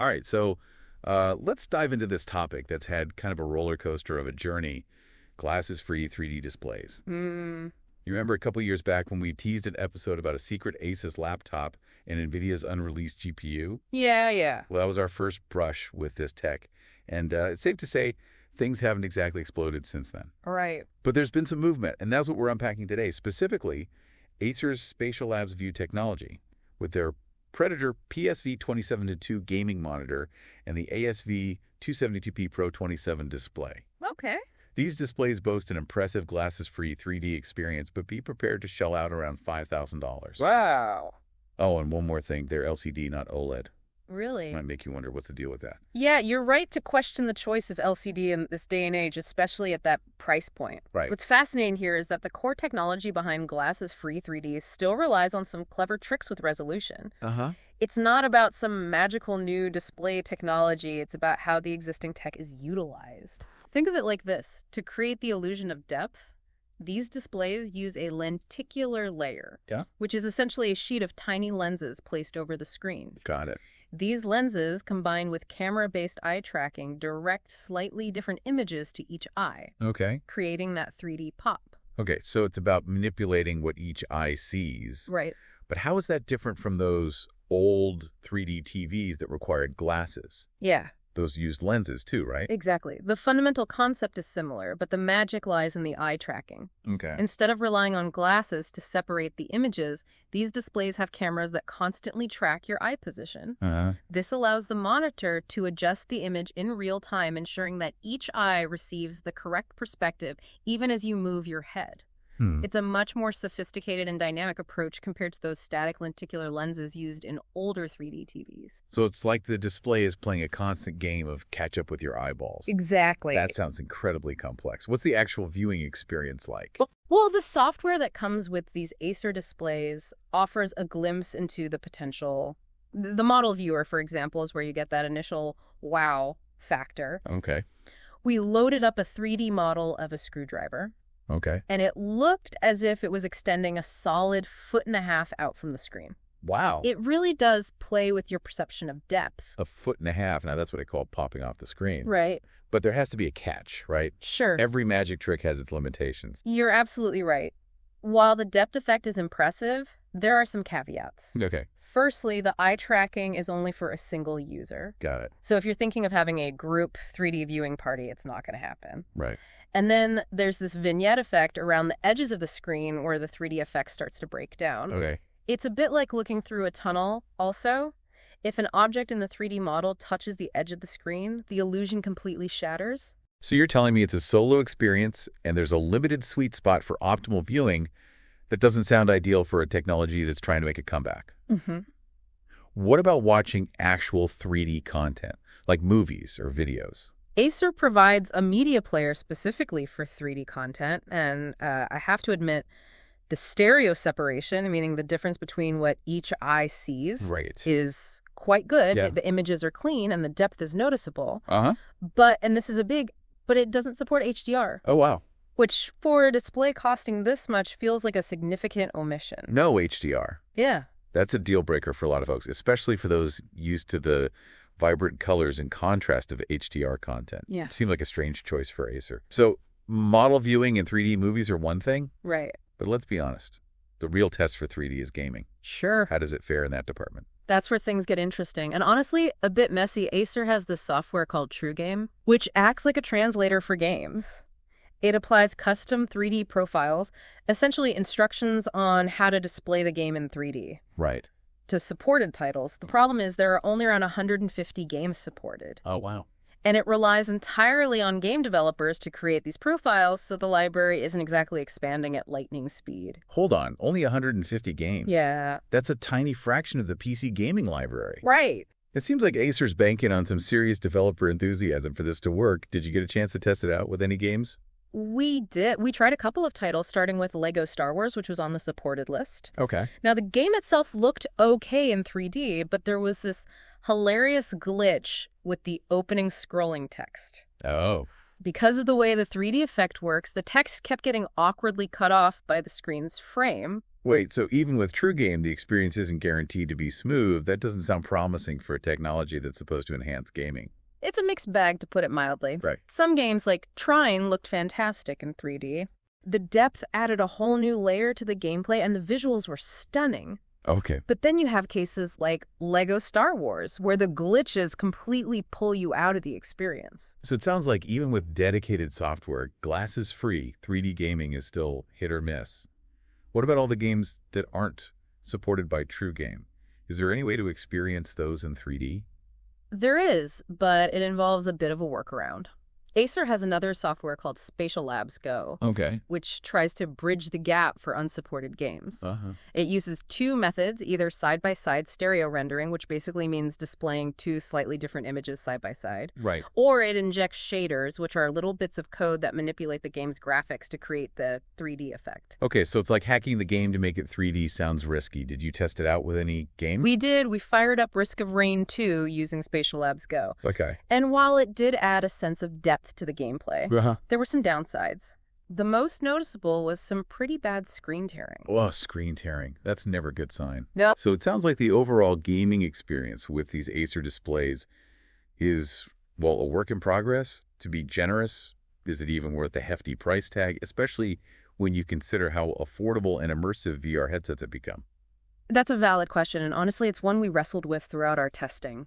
All right, so let's dive into this topic that's had kind of a roller coaster of a journey, glasses-free 3D displays. Mm, You remember a couple years back when we teased an episode about a secret ACES laptop and NVIDIA's unreleased GPU? yeah. Well, that was our first brush with this tech, and it's safe to say things haven't exactly exploded since then. Right. But there's been some movement, and that's what we're unpacking today, specifically Acer's Spatial Labs View technology with their Predator PSV 27-2 gaming monitor and the ASV 272p Pro 27 display. Okay. These displays boast an impressive glasses-free 3D experience, but be prepared to shell out around $5,000. Wow. Oh, and one more thing, they're LCD, not OLED. Really? Might make you wonder what's the deal with that. Yeah, you're right to question the choice of LCD in this day and age, especially at that price point. Right. What's fascinating here is that the core technology behind glasses-free 3D still relies on some clever tricks with resolution. Uh-huh. It's not about some magical new display technology. It's about how the existing tech is utilized. Think of it like this. To create the illusion of depth, these displays use a lenticular layer, which is essentially a sheet of tiny lenses placed over the screen. Got it. These lenses, combined with camera-based eye tracking, direct slightly different images to each eye, Okay. creating that 3D pop. Okay, so it's about manipulating what each eye sees. Right. But how is that different from those old 3D TVs that required glasses? Yeah, Those used lenses too, right? exactly. The fundamental concept is similar, but the magic lies in the eye tracking. Okay. Instead of relying on glasses to separate the images, these displays have cameras that constantly track your eye position. Uh-huh. This allows the monitor to adjust the image in real time, ensuring that each eye receives the correct perspective even as you move your head. It's a much more sophisticated and dynamic approach compared to those static lenticular lenses used in older 3D TVs. So it's like the display is playing a constant game of catch up with your eyeballs. Exactly. That sounds incredibly complex. What's the actual viewing experience like? Well, the software that comes with these ACER displays offers a glimpse into the potential. The model viewer, for example, is where you get that initial wow factor. Okay. We loaded up a 3D model of a screwdriver, Okay. and it looked as if it was extending a solid 1.5 feet out from the screen. Wow. It really does play with your perception of depth. 1.5 feet. Now that's what I call popping off the screen. Right. But there has to be a catch, right? Sure. Every magic trick has its limitations. You're absolutely right. While the depth effect is impressive, there are some caveats. Okay. Firstly, the eye tracking is only for a single user. Got it. So if you're thinking of having a group 3D viewing party, it's not going to happen. Right. And then there's this vignette effect around the edges of the screen where the 3D effect starts to break down. Okay. It's a bit like looking through a tunnel also. If an object in the 3D model touches the edge of the screen, the illusion completely shatters. So you're telling me it's a solo experience and there's a limited sweet spot for optimal viewing that doesn't sound ideal for a technology that's trying to make a comeback. Mm-hmm. What about watching actual 3D content, like movies or videos? ACER provides a media player specifically for 3D content, and I have to admit, the stereo separation, meaning the difference between what each eye sees, Right. is quite good. Yeah. The images are clean and the depth is noticeable. Uh-huh. But, and this is but it doesn't support HDR, Oh, wow. which for a display costing this much feels like a significant omission. No HDR. Yeah. That's a deal breaker for a lot of folks, especially for those used to the vibrant colors and contrast of HDR content. Yeah. Seems like a strange choice for Acer. So model viewing in 3D movies are one thing, Right. but let's be honest. The real test for 3D is gaming. Sure. How does it fare in that department? That's where things get interesting. And honestly, a bit messy. Acer has this software called TrueGame, which acts like a translator for games. It applies custom 3D profiles, essentially instructions on how to display the game in 3D. Right. To supported titles. The problem is there are only around 150 games supported. Oh, wow. And it relies entirely on game developers to create these profiles, so the library isn't exactly expanding at lightning speed. Hold on. Only 150 games. Yeah. That's a tiny fraction of the PC gaming library. Right. It seems like Acer's banking on some serious developer enthusiasm for this to work. Did you get a chance to test it out with any games? We did. We tried a couple of titles, starting with Lego Star Wars, which was on the supported list. Okay. Now, the game itself looked okay in 3D, but there was this hilarious glitch with the opening scrolling text. Oh. Because of the way the 3D effect works, the text kept getting awkwardly cut off by the screen's frame. Wait, so even with True Game, the experience isn't guaranteed to be smooth. That doesn't sound promising for a technology that's supposed to enhance gaming. It's a mixed bag, to put it mildly. Right. Some games like Trine looked fantastic in 3D. The depth added a whole new layer to the gameplay, and the visuals were stunning. Okay. But then you have cases like Lego Star Wars, where the glitches completely pull you out of the experience. So it sounds like even with dedicated software, glasses-free 3D gaming is still hit or miss. What about all the games that aren't supported by True Game? Is there any way to experience those in 3D? There is, but it involves a bit of a workaround. ACER has another software called Spatial Labs Go, Okay. which tries to bridge the gap for unsupported games. Uh-huh. It uses two methods, either side-by-side stereo rendering, which basically means displaying two slightly different images side-by-side, Right. or it injects shaders, which are little bits of code that manipulate the game's graphics to create the 3D effect. Okay, so it's like hacking the game to make it 3D sounds risky. Did you test it out with any games? We did. We fired up Risk of Rain 2 using Spatial Labs Go. Okay. And while it did add a sense of depth to the gameplay, Uh-huh. there were some downsides. The most noticeable was some pretty bad screen tearing. Oh, screen tearing. That's never a good sign. Yep. So it sounds like the overall gaming experience with these Acer displays is, well, a work in progress. To be generous, is it even worth the hefty price tag, especially when you consider how affordable and immersive VR headsets have become? That's a valid question, and honestly, it's one we wrestled with throughout our testing.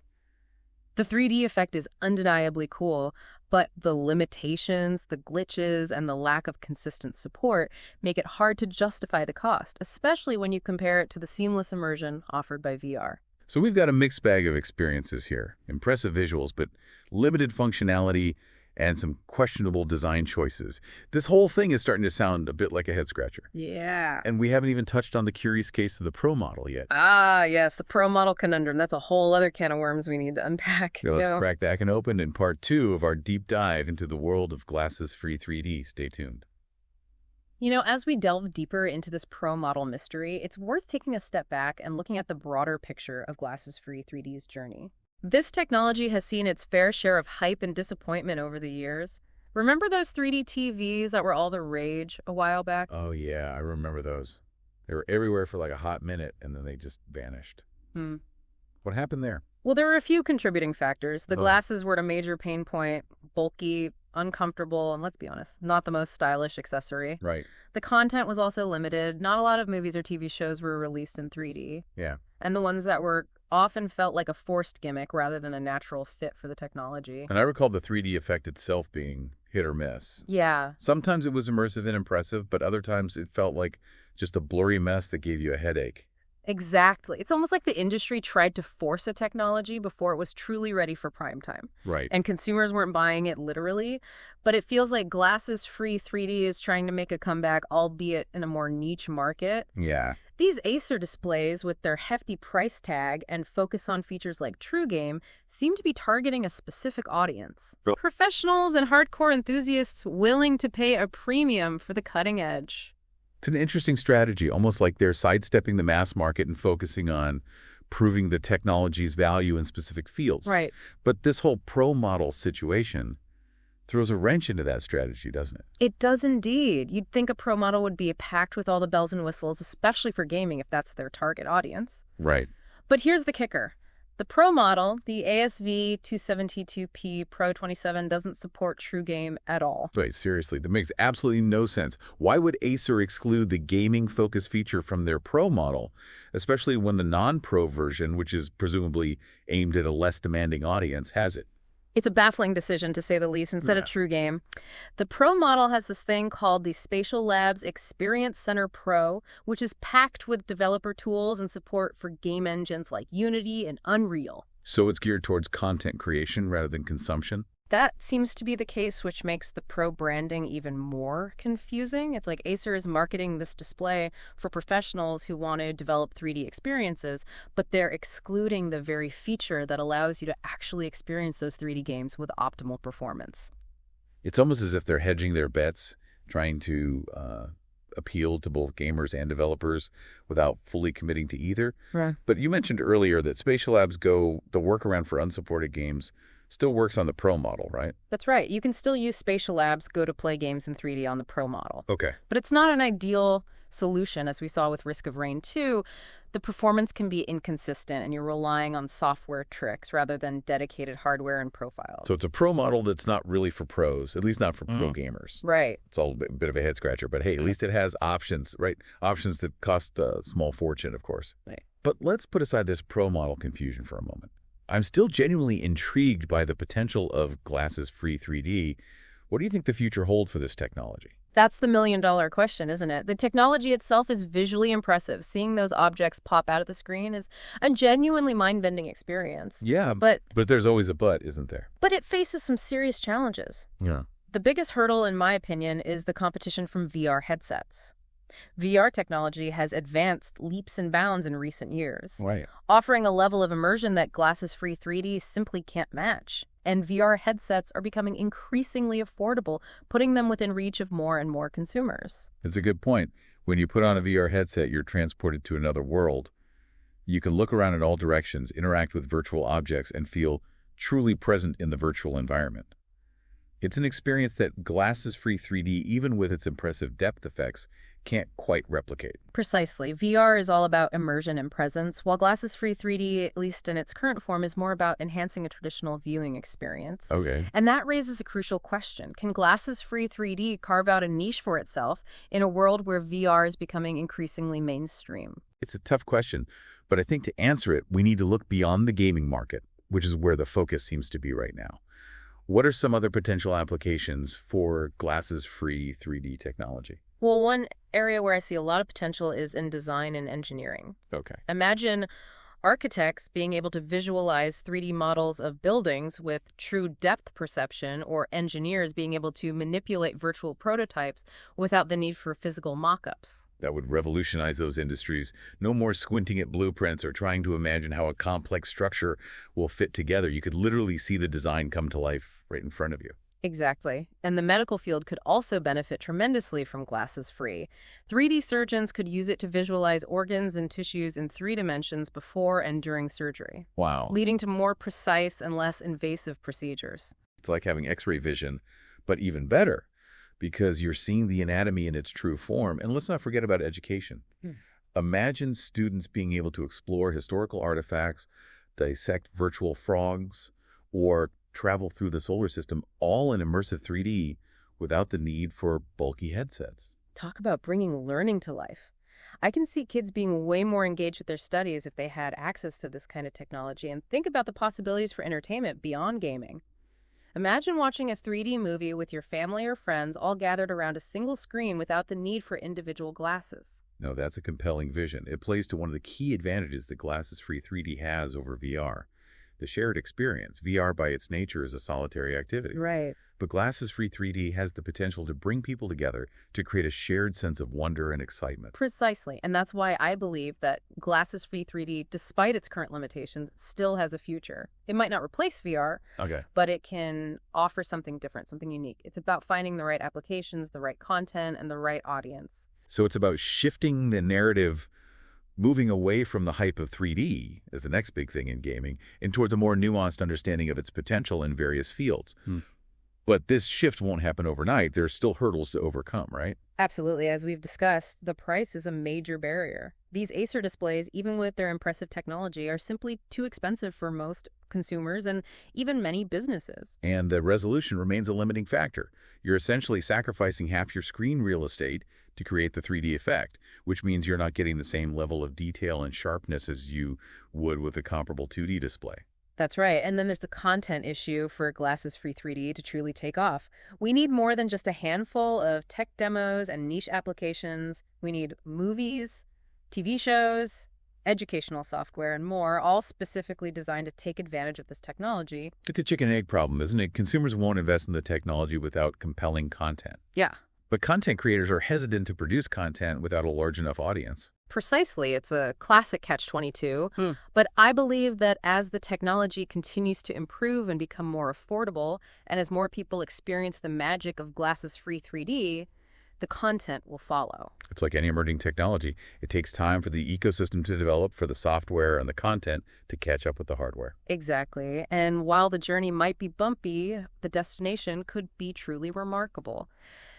The 3D effect is undeniably cool, but the limitations, the glitches, and the lack of consistent support make it hard to justify the cost, especially when you compare it to the seamless immersion offered by VR. So we've got a mixed bag of experiences here. Impressive visuals, but limited functionality and some questionable design choices. This whole thing is starting to sound a bit like a head-scratcher. Yeah. And we haven't even touched on the curious case of the Pro model yet. Ah, yes, the Pro model conundrum. That's a whole other can of worms we need to unpack. So let's crack that can open in part 2 of our deep dive into the world of glasses-free 3D. Stay tuned. You know, as we delve deeper into this Pro model mystery, it's worth taking a step back and looking at the broader picture of glasses-free 3D's journey. This technology has seen its fair share of hype and disappointment over the years. Remember those 3D TVs that were all the rage a while back? Oh, yeah, I remember those. They were everywhere for like a hot minute, and then they just vanished. What happened there? Well, there were a few contributing factors. The Oh. glasses were a major pain point, bulky, uncomfortable, and let's be honest, not the most stylish accessory. Right. The content was also limited. Not a lot of movies or TV shows were released in 3D. Yeah. And the ones that were often felt like a forced gimmick rather than a natural fit for the technology. And I recall the 3D effect itself being hit or miss. Yeah. Sometimes it was immersive and impressive, but other times it felt like just a blurry mess that gave you a headache. Exactly. It's almost like the industry tried to force a technology before it was truly ready for prime time. Right. And consumers weren't buying it literally, but it feels like glasses-free 3D is trying to make a comeback, albeit in a more niche market. Yeah. These ACER displays, with their hefty price tag and focus on features like True Game, seem to be targeting a specific audience. Real- Professionals and hardcore enthusiasts willing to pay a premium for the cutting edge. It's an interesting strategy, almost like they're sidestepping the mass market and focusing on proving the technology's value in specific fields. Right. But this whole pro model situation throws a wrench into that strategy, doesn't it? It does indeed. You'd think a pro model would be packed with all the bells and whistles, especially for gaming if that's their target audience. Right. But here's the kicker. The Pro model, the ASV 272p Pro 27, doesn't support True Game at all. Wait, seriously, that makes absolutely no sense. Why would Acer exclude the gaming-focused feature from their Pro model, especially when the non-Pro version, which is presumably aimed at a less demanding audience, has it? It's a baffling decision, to say the least, instead of Yeah. True Game. The Pro model has this thing called the Spatial Labs Experience Center Pro, which is packed with developer tools and support for game engines like Unity and Unreal. So it's geared towards content creation rather than consumption? That seems to be the case, which makes the Pro branding even more confusing. It's like Acer is marketing this display for professionals who want to develop 3D experiences, but they're excluding the very feature that allows you to actually experience those 3D games with optimal performance. It's almost as if they're hedging their bets, trying to appeal to both gamers and developers without fully committing to either. Right. But you mentioned earlier that Spatial Labs Go, the workaround for unsupported games, still works on the Pro model, right? That's right. You can still use Spatial Labs Go to play games in 3D on the Pro model. Okay. But it's not an ideal solution, as we saw with Risk of Rain 2, the performance can be inconsistent and you're relying on software tricks rather than dedicated hardware and profiles. So it's a pro model that's not really for pros, at least not for pro gamers. Right. It's all a bit of a head scratcher, but hey, at least it has options, right? Options that cost a small fortune, of course. Right. But let's put aside this pro model confusion for a moment. I'm still genuinely intrigued by the potential of glasses-free 3D. What do you think the future holds for this technology? That's the million-dollar question, isn't it? The technology itself is visually impressive. Seeing those objects pop out of the screen is a genuinely mind-bending experience. Yeah, But there's always a but, isn't there? it faces some serious challenges. Yeah. The biggest hurdle, in my opinion, is the competition from VR headsets. VR technology has advanced leaps and bounds in recent years, Right. offering a level of immersion that glasses-free 3D simply can't match. And VR headsets are becoming increasingly affordable, putting them within reach of more and more consumers. It's a good point. When you put on a VR headset, you're transported to another world. You can look around in all directions, interact with virtual objects, and feel truly present in the virtual environment. It's an experience that glasses-free 3D, even with its impressive depth effects, can't quite replicate. Precisely. VR is all about immersion and presence, while glasses-free 3D, at least in its current form, is more about enhancing a traditional viewing experience. Okay. And that raises a crucial question. Can glasses-free 3D carve out a niche for itself in a world where VR is becoming increasingly mainstream? It's a tough question, but I think to answer it, we need to look beyond the gaming market, which is where the focus seems to be right now. What are some other potential applications for glasses-free 3D technology? Well, one area where I see a lot of potential is in design and engineering. Okay. Imagine architects being able to visualize 3D models of buildings with true depth perception, or engineers being able to manipulate virtual prototypes without the need for physical mock-ups. That would revolutionize those industries. No more squinting at blueprints or trying to imagine how a complex structure will fit together. You could literally see the design come to life right in front of you. Exactly. And the medical field could also benefit tremendously from glasses-free. 3D surgeons could use it to visualize organs and tissues in 3 dimensions before and during surgery, Wow. leading to more precise and less invasive procedures. It's like having X-ray vision, but even better, because you're seeing the anatomy in its true form. And let's not forget about education. Imagine students being able to explore historical artifacts, dissect virtual frogs, or travel through the solar system, all in immersive 3D without the need for bulky headsets. Talk about bringing learning to life. I can see kids being way more engaged with their studies if they had access to this kind of technology, and think about the possibilities for entertainment beyond gaming. Imagine watching a 3D movie with your family or friends all gathered around a single screen without the need for individual glasses. No, that's a compelling vision. It plays to one of the key advantages that glasses-free 3D has over VR. The shared experience. VR by its nature is a solitary activity. Right. But glasses-free 3D has the potential to bring people together to create a shared sense of wonder and excitement. Precisely. And that's why I believe that glasses-free 3D, despite its current limitations, still has a future. It might not replace VR, Okay. but it can offer something different, something unique. It's about finding the right applications, the right content, and the right audience. So it's about shifting the narrative, moving away from the hype of 3D as the next big thing in gaming, and towards a more nuanced understanding of its potential in various fields. But this shift won't happen overnight. There are still hurdles to overcome, right? Absolutely. As we've discussed, the price is a major barrier. These ACER displays, even with their impressive technology, are simply too expensive for most consumers and even many businesses. And the resolution remains a limiting factor. You're essentially sacrificing half your screen real estate to create the 3D effect, which means you're not getting the same level of detail and sharpness as you would with a comparable 2D display. That's right. And then there's the content issue for glasses-free 3D to truly take off. We need more than just a handful of tech demos and niche applications. We need movies, TV shows, educational software, and more, all specifically designed to take advantage of this technology. It's a chicken and egg problem, isn't it? Consumers won't invest in the technology without compelling content. Yeah. But content creators are hesitant to produce content without a large enough audience. Precisely. It's a classic catch-22. But I believe that as the technology continues to improve and become more affordable, and as more people experience the magic of glasses-free 3D, the content will follow. It's like any emerging technology. It takes time for the ecosystem to develop, for the software and the content to catch up with the hardware. Exactly. And while the journey might be bumpy, the destination could be truly remarkable.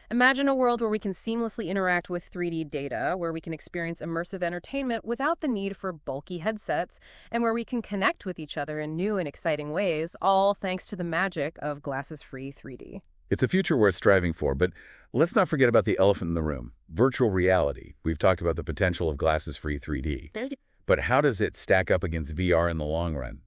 Imagine a world where we can seamlessly interact with 3D data, where we can experience immersive entertainment without the need for bulky headsets, and where we can connect with each other in new and exciting ways, all thanks to the magic of glasses-free 3D. It's a future worth striving for, but let's not forget about the elephant in the room, virtual reality. We've talked about the potential of glasses-free 3D. But how does it stack up against VR in the long run?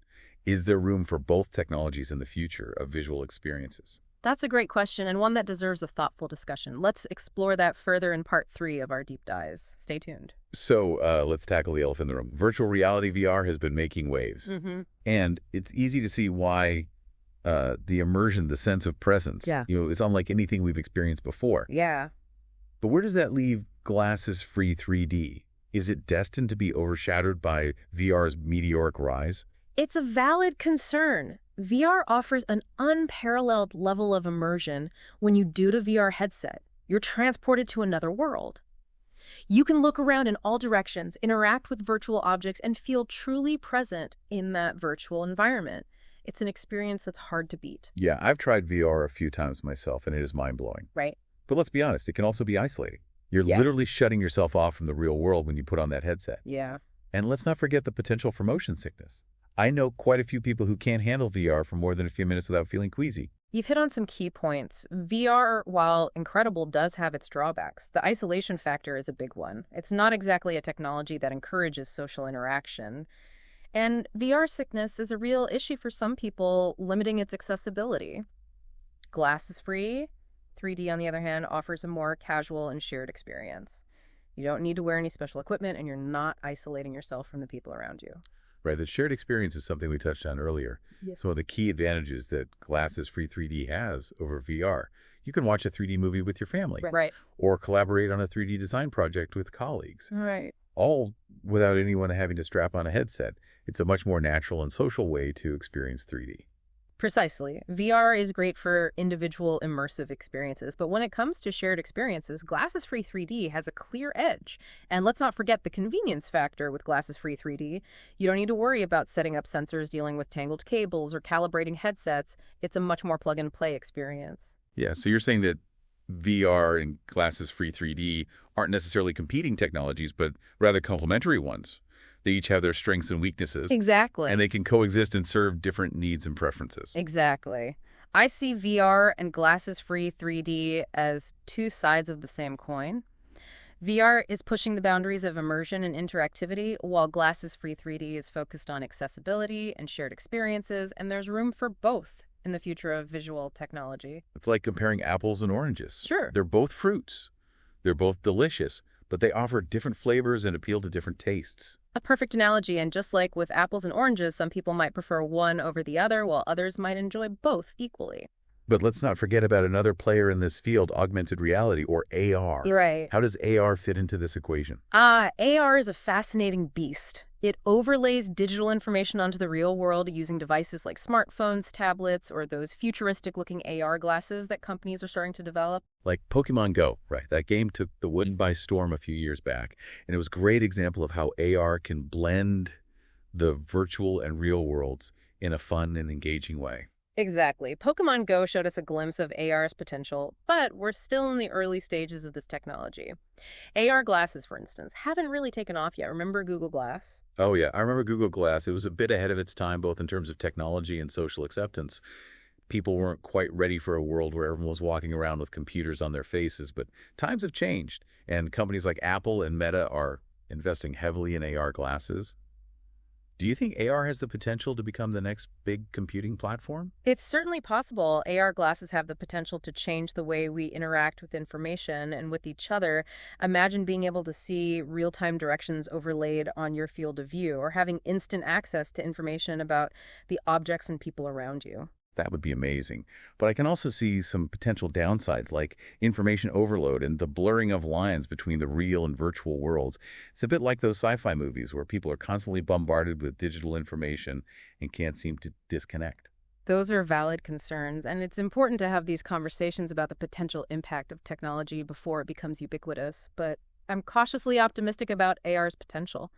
Is there room for both technologies in the future of visual experiences? That's a great question, and one that deserves a thoughtful discussion. Let's explore that further in part 3 of our deep dives. Stay tuned. So let's tackle the elephant in the room. Virtual reality VR has been making waves. And it's easy to see why the immersion, the sense of presence, is unlike anything we've experienced before. Yeah. But where does that leave glasses-free 3D? Is it destined to be overshadowed by VR's meteoric rise? It's a valid concern. VR offers an unparalleled level of immersion when you do the VR headset. You're transported to another world. You can look around in all directions, interact with virtual objects, and feel truly present in that virtual environment. It's an experience that's hard to beat. Yeah, I've tried VR a few times myself, and it is mind-blowing. Right. But let's be honest, it can also be isolating. You're literally shutting yourself off from the real world when you put on that headset. Yeah. And let's not forget the potential for motion sickness. I know quite a few people who can't handle VR for more than a few minutes without feeling queasy. You've hit on some key points. VR, while incredible, does have its drawbacks. The isolation factor is a big one. It's not exactly a technology that encourages social interaction. And VR sickness is a real issue for some people, limiting its accessibility. Glasses-free 3D, on the other hand, offers a more casual and shared experience. You don't need to wear any special equipment, and you're not isolating yourself from the people around you. Right, the shared experience is something we touched on earlier. Some of the key advantages that glasses-free 3D has over VR. You can watch a 3D movie with your family. Right. Or collaborate on a 3D design project with colleagues. Right. All without anyone having to strap on a headset. It's a much more natural and social way to experience 3D. Precisely. VR is great for individual immersive experiences, but when it comes to shared experiences, glasses-free 3D has a clear edge. And let's not forget the convenience factor with glasses-free 3D. You don't need to worry about setting up sensors, dealing with tangled cables, or calibrating headsets. It's a much more plug-and-play experience. Yeah, so you're saying that VR and glasses-free 3D aren't necessarily competing technologies, but rather complementary ones. They each have their strengths and weaknesses. Exactly. And they can coexist and serve different needs and preferences. Exactly. I see VR and glasses-free 3D as two sides of the same coin. VR is pushing the boundaries of immersion and interactivity, while glasses-free 3D is focused on accessibility and shared experiences, and there's room for both in the future of visual technology. It's like comparing apples and oranges. Sure. They're both fruits. They're both delicious, but they offer different flavors and appeal to different tastes. A perfect analogy, and just like with apples and oranges, some people might prefer one over the other, while others might enjoy both equally. But let's not forget about another player in this field, augmented reality, or AR. You're right. How does AR fit into this equation? AR is a fascinating beast. It overlays digital information onto the real world using devices like smartphones, tablets, or those futuristic-looking AR glasses that companies are starting to develop. Like Pokemon Go, right? That game took the world by storm a few years back, and it was a great example of how AR can blend the virtual and real worlds in a fun and engaging way. Exactly. Pokemon Go showed us a glimpse of AR's potential, but we're still in the early stages of this technology. AR glasses, for instance, haven't really taken off yet. Remember Google Glass? Oh, yeah. I remember Google Glass. It was a bit ahead of its time, both in terms of technology and social acceptance. People weren't quite ready for a world where everyone was walking around with computers on their faces, but times have changed, and companies like Apple and Meta are investing heavily in AR glasses. Do you think AR has the potential to become the next big computing platform? It's certainly possible. AR glasses have the potential to change the way we interact with information and with each other. Imagine being able to see real-time directions overlaid on your field of view, or having instant access to information about the objects and people around you. That would be amazing. But I can also see some potential downsides like information overload and the blurring of lines between the real and virtual worlds. It's a bit like those sci-fi movies where people are constantly bombarded with digital information and can't seem to disconnect. Those are valid concerns, and it's important to have these conversations about the potential impact of technology before it becomes ubiquitous. But I'm cautiously optimistic about AR's potential.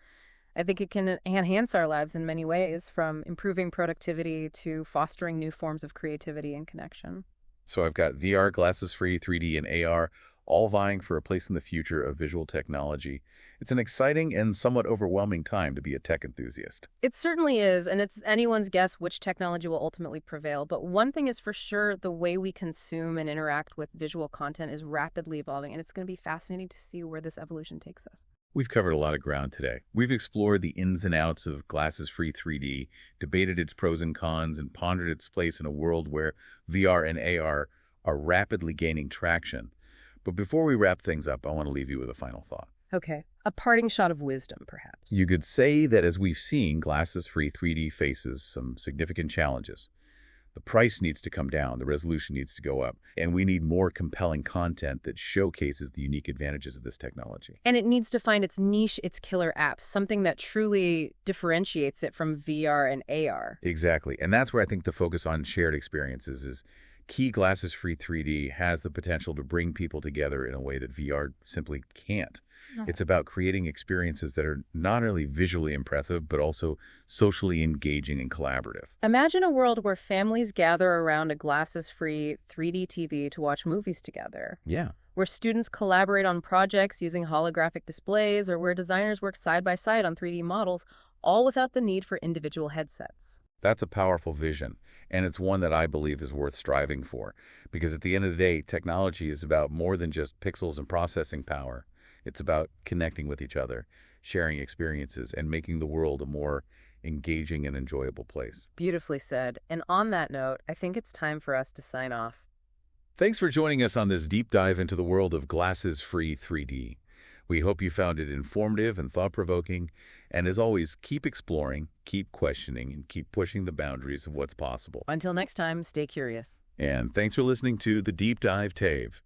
I think it can enhance our lives in many ways, from improving productivity to fostering new forms of creativity and connection. So I've got VR, glasses-free, 3D, and AR, all vying for a place in the future of visual technology. It's an exciting and somewhat overwhelming time to be a tech enthusiast. It certainly is, and it's anyone's guess which technology will ultimately prevail. But one thing is for sure, the way we consume and interact with visual content is rapidly evolving, and it's going to be fascinating to see where this evolution takes us. We've covered a lot of ground today. We've explored the ins and outs of glasses-free 3D, debated its pros and cons, and pondered its place in a world where VR and AR are rapidly gaining traction. But before we wrap things up, I want to leave you with a final thought. Okay, a parting shot of wisdom, perhaps. You could say that as we've seen, glasses-free 3D faces some significant challenges. The price needs to come down, the resolution needs to go up, and we need more compelling content that showcases the unique advantages of this technology. And it needs to find its niche, its killer apps, something that truly differentiates it from VR and AR. Exactly, and that's where I think the focus on shared experiences is key. Glasses-free 3D has the potential to bring people together in a way that VR simply can't. No. It's about creating experiences that are not only visually impressive, but also socially engaging and collaborative. Imagine a world where families gather around a glasses-free 3D TV to watch movies together, Yeah. where students collaborate on projects using holographic displays, or where designers work side by side on 3D models, all without the need for individual headsets. That's a powerful vision, and it's one that I believe is worth striving for, because at the end of the day, technology is about more than just pixels and processing power. It's about connecting with each other, sharing experiences, and making the world a more engaging and enjoyable place. Beautifully said. And on that note, I think it's time for us to sign off. Thanks for joining us on this deep dive into the world of glasses-free 3D. We hope you found it informative and thought-provoking, and as always, keep exploring, keep questioning, and keep pushing the boundaries of what's possible. Until next time, stay curious. And thanks for listening to The Deep Dive TAVE.